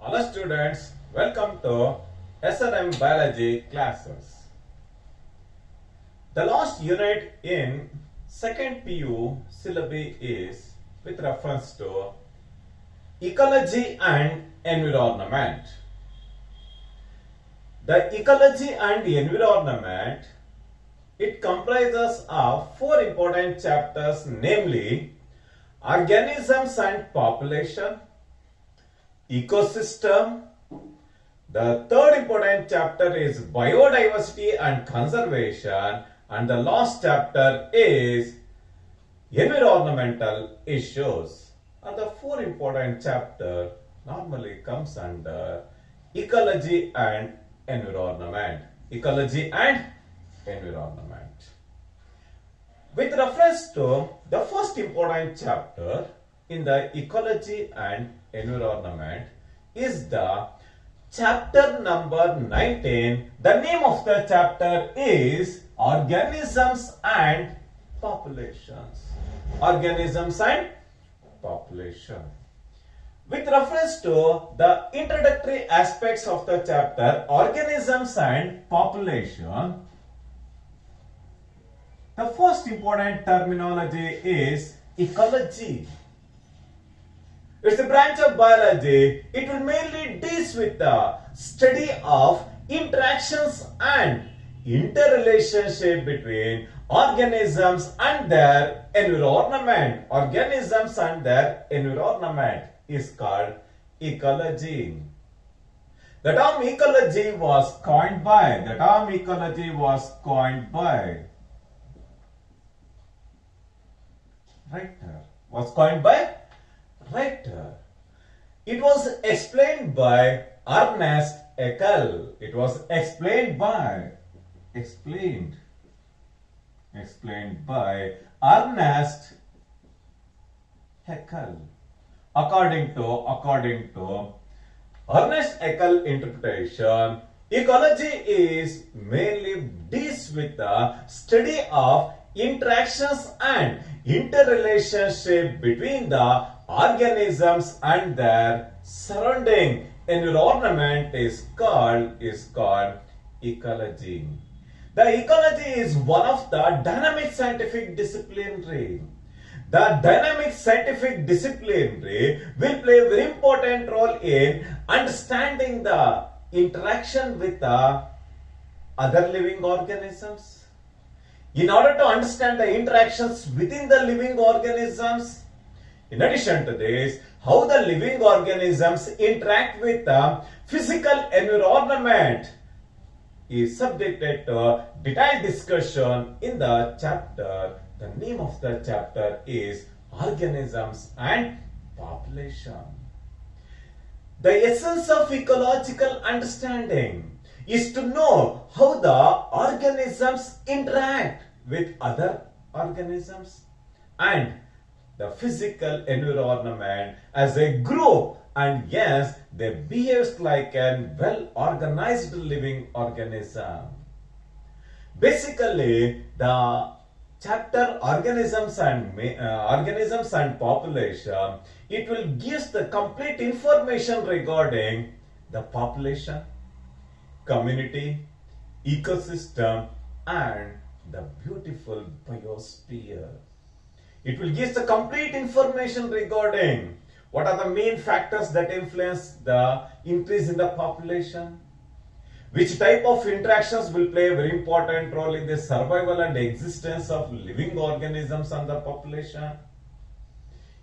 Hello students, welcome to SRM Biology classes. The last unit in second PU syllabi is with reference to ecology and environment. The ecology and environment, it comprises of four important chapters, namely organisms and population, ecosystem. The third important chapter is biodiversity and conservation, and the last chapter is environmental issues. And the four important chapter normally comes under ecology and environment. Ecology and environment. With reference to the first important chapter in the ecology and environment is the chapter number 19. The name of the chapter is Organisms and Populations. Organisms and Population. With reference to the introductory aspects of the chapter Organisms and Population, the first important terminology is ecology. It's a branch of biology. It will mainly deal with the study of interactions and interrelationship between organisms and their environment. Organisms and their environment is called ecology. The term ecology was coined by Richter. It was explained by Ernest Haeckel. Explained by Ernest Haeckel. According to Ernest Haeckel interpretation, ecology is mainly deals with the study of interactions and interrelationship between the organisms and their surrounding environment is called ecology. The ecology is one of the dynamic scientific disciplinary. The dynamic scientific disciplinary will play a very important role in understanding the interaction with the other living organisms. In order to understand the interactions within the living organisms, in addition to this, how the living organisms interact with the physical environment is subjected to detailed discussion in the chapter. The name of the chapter is Organisms and Population. The essence of ecological understanding is to know how the organisms interact with other organisms and the physical environment as a group, and yes, they behave like a well-organized living organism. Basically, the chapter organisms and population, it will give the complete information regarding the population, community, ecosystem, and the beautiful biosphere. It will give the complete information regarding what are the main factors that influence the increase in the population, which type of interactions will play a very important role in the survival and existence of living organisms and the population.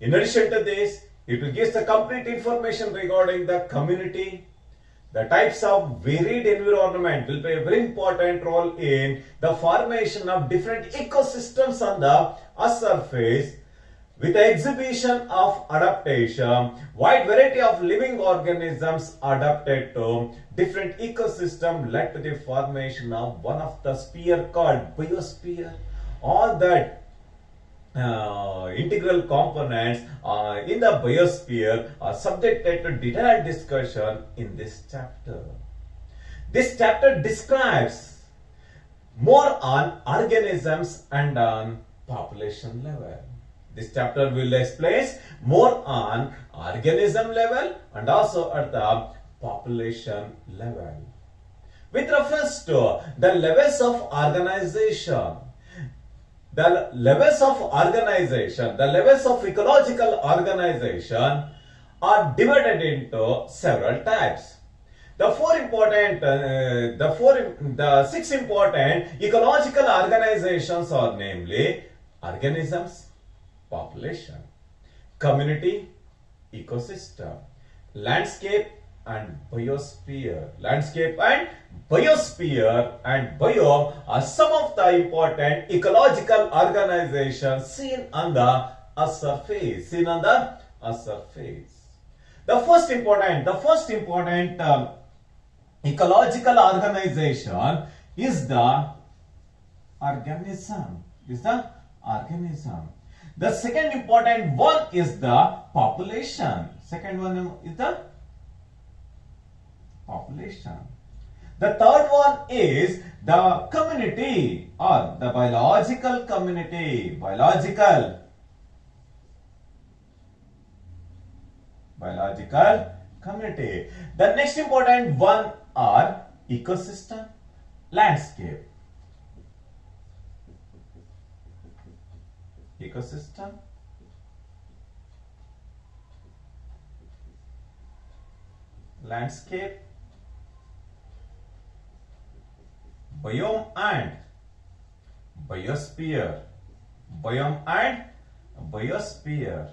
In addition to this, it will give the complete information regarding the community. The types of varied environment will play a very important role in the formation of different ecosystems on the Earth's surface, with the exhibition of adaptation. Wide variety of living organisms adapted to different ecosystems led to the formation of one of the sphere called biosphere. All that integral components in the biosphere are subjected to detailed discussion in this chapter. This chapter describes more on organisms and on population level. This chapter will explain more on organism level and also at the population level. With reference to the levels of organization, the levels of ecological organization are divided into several types. The six important ecological organizations are namely organisms, population, community, ecosystem, landscape and biosphere. Landscape and biosphere and biome are some of the important ecological organizations seen on the Earth's surface. The first important ecological organization is the organism. The second important one is the population. Second one is the population. The third one is the community or the biological community. Biological community. The next important one are ecosystem, landscape. Ecosystem, landscape, biome and biosphere. Biome and biosphere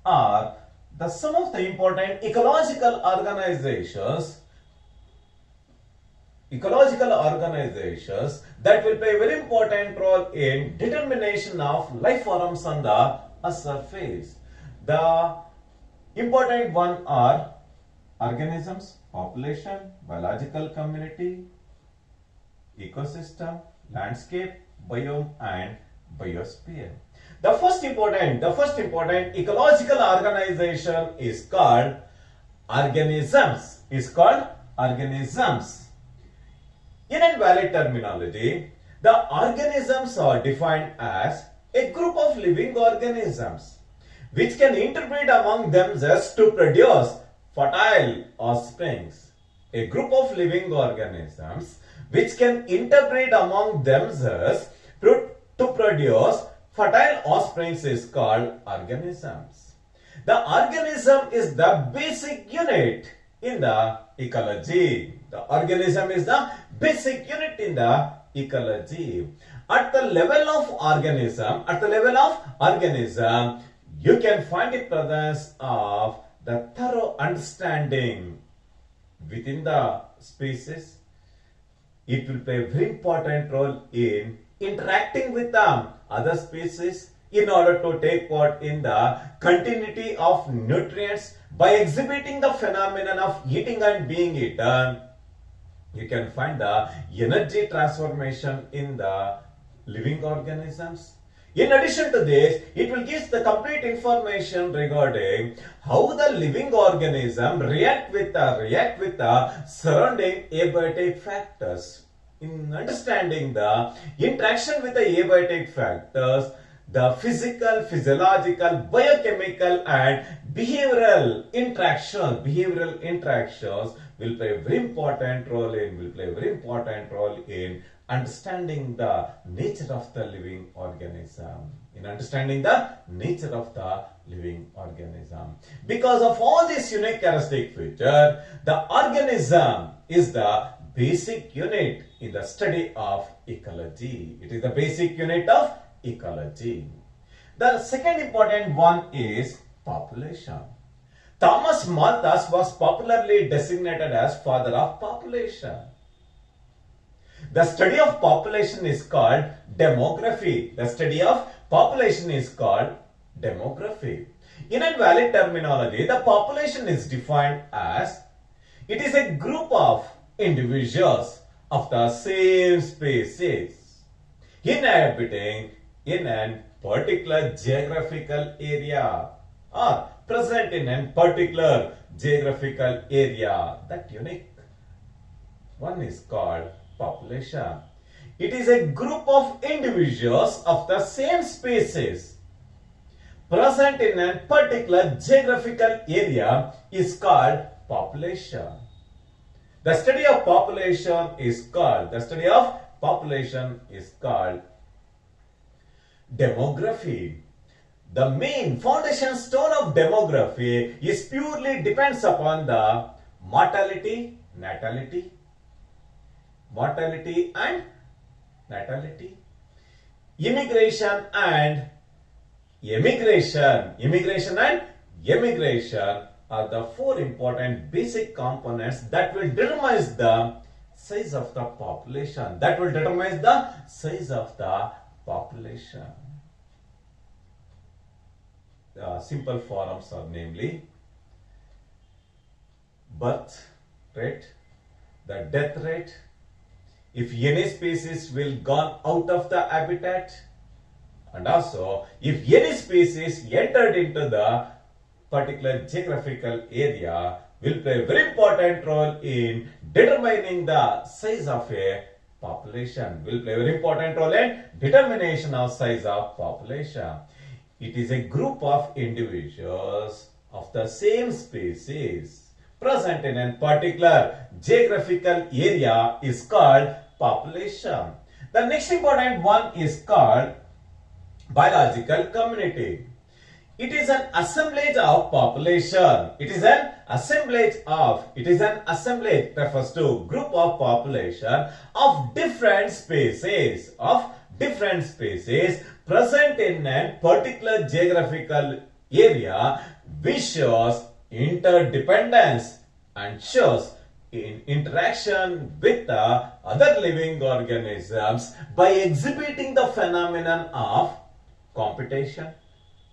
are the some of the important ecological organizations that will play a very important role in determination of life forms on the Earth's surface. The important one are organisms, population, biological community, ecosystem, landscape, biome and biosphere. The first important ecological organization is called organisms. In invalid terminology, the organisms are defined as a group of living organisms which can interbreed among themselves to produce fertile offsprings. A group of living organisms which can interbreed among themselves to produce fertile offsprings is called organisms. The organism is the basic unit in the ecology. The organism is the basic unit in the ecology. At the level of organism, you can find the presence of the thorough understanding within the species. It will play a very important role in interacting with other species in order to take part in the continuity of nutrients by exhibiting the phenomenon of eating and being eaten. You can find the energy transformation in the living organisms. In addition to this, it will give the complete information regarding how the living organism react with the surrounding abiotic factors. In understanding the interaction with the abiotic factors, the physical, physiological, biochemical and behavioral interactions will play a very important role in understanding the nature of the living organism. Because of all these unique characteristic features, the organism is the basic unit in the study of ecology. It is the basic unit of ecology. The second important one is population. Thomas Malthus was popularly designated as father of population. The study of population is called demography. In invalid terminology, the population is defined as it is a group of individuals of the same species inhabiting in a particular geographical area or present in a particular geographical area. That unique one is called population. It is a group of individuals of the same species present in a particular geographical area is called population. The study of population is called demography. The main foundation stone of demography is purely depends upon the mortality and natality, immigration and emigration are the four important basic components that will determine the size of the population. The simple forms are namely birth rate, the death rate, if any species will gone out of the habitat, and also if any species entered into the particular geographical area will play a very important role in determining the size of a population, determination of size of population. It is a group of individuals of the same species present in a particular geographical area is called population. The next important one is called biological community. It is an assemblage of population. Refers to group of population of different species present in a particular geographical area which shows interdependence and shows in interaction with the other living organisms by exhibiting the phenomenon of competition,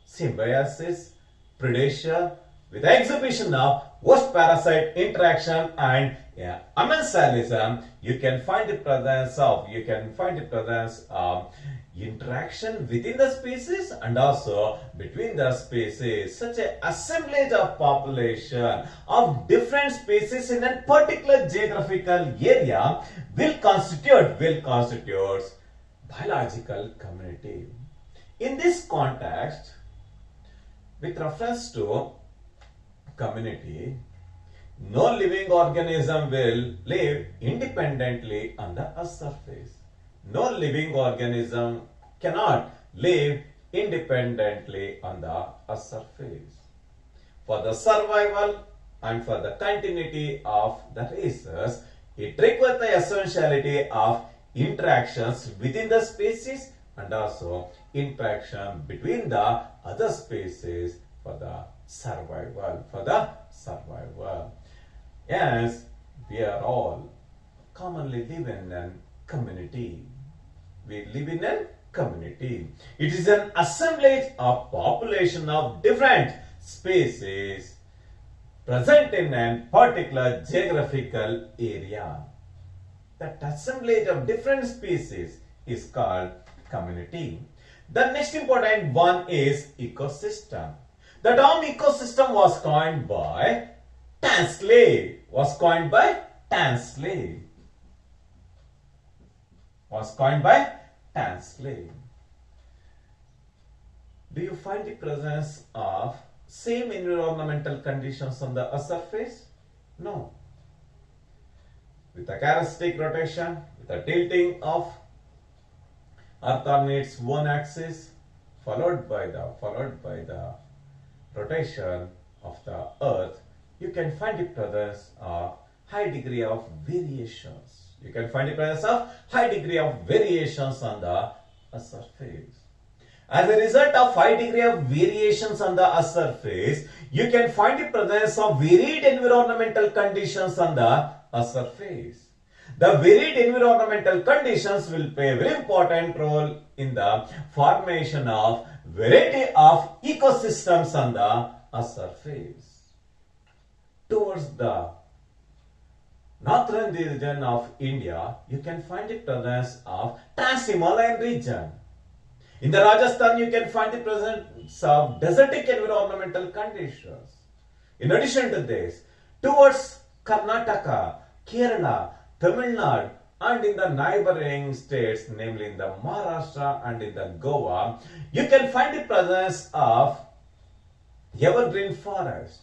symbiosis, predation, with the exhibition of host-parasite interaction and amensalism. You can find the presence of interaction within the species and also between the species. Such an assemblage of population of different species in a particular geographical area will constitute biological community. In this context, with reference to community, no living organism will live independently on the earth's surface. No living organism cannot live independently on the earth's surface. For the survival and for the continuity of the races, it requires the essentiality of interactions within the species and also interaction between the other species for the survival. Yes, we are all commonly live in a community. We live in a community. It is an assemblage of population of different species present in a particular geographical area. That assemblage of different species is called community. The next important one is ecosystem. The term ecosystem was coined by Tansley. Do you find the presence of same environmental conditions on the Earth's surface? No. With a characteristic rotation, with a tilting of Earth on its own axis, followed by the rotation of the Earth, you can find the presence of high degree of variations. On the Earth's surface. As a result of high degree of variations on the Earth's surface, you can find the presence of varied environmental conditions on the Earth's surface. The varied environmental conditions will play a very important role in the formation of variety of ecosystems on the Earth's surface. Towards the northern region of India, you can find the presence of Trans-Himalayan region. In the Rajasthan, you can find the presence of desertic environmental conditions. In addition to this, towards Karnataka, Kerala, Tamil Nadu and in the neighboring states, namely in the Maharashtra and in the Goa, you can find the presence of evergreen forest.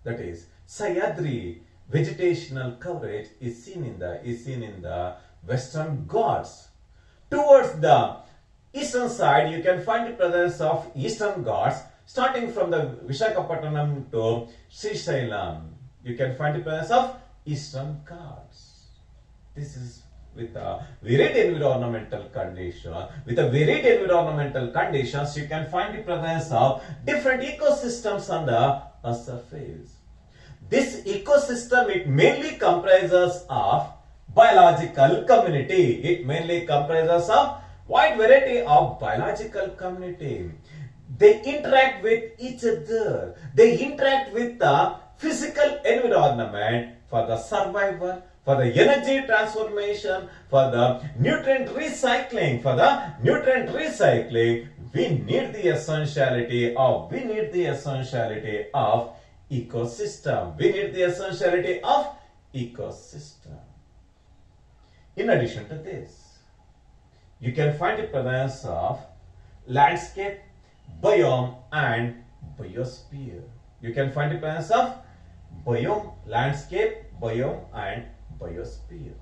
That is, Sahyadri vegetational coverage is seen in the Western Ghats. Towards the eastern side, you can find the presence of Eastern Ghats, starting from the Visakhapatnam to Srisailam. You can find the presence of Eastern Ghats. This is with a varied environmental condition. With a varied environmental conditions, you can find the presence of different ecosystems on the surface. This ecosystem, it mainly comprises of biological community. It mainly comprises of wide variety of biological community. They interact with each other. They interact with the physical environment for the survival, for the energy transformation, for the nutrient recycling. For the nutrient recycling, we need the essentiality of ecosystem. We need the essentiality of ecosystem. In addition to this, you can find the presence of landscape, biome and biosphere. You can find the presence of biome, landscape, biome and biosphere.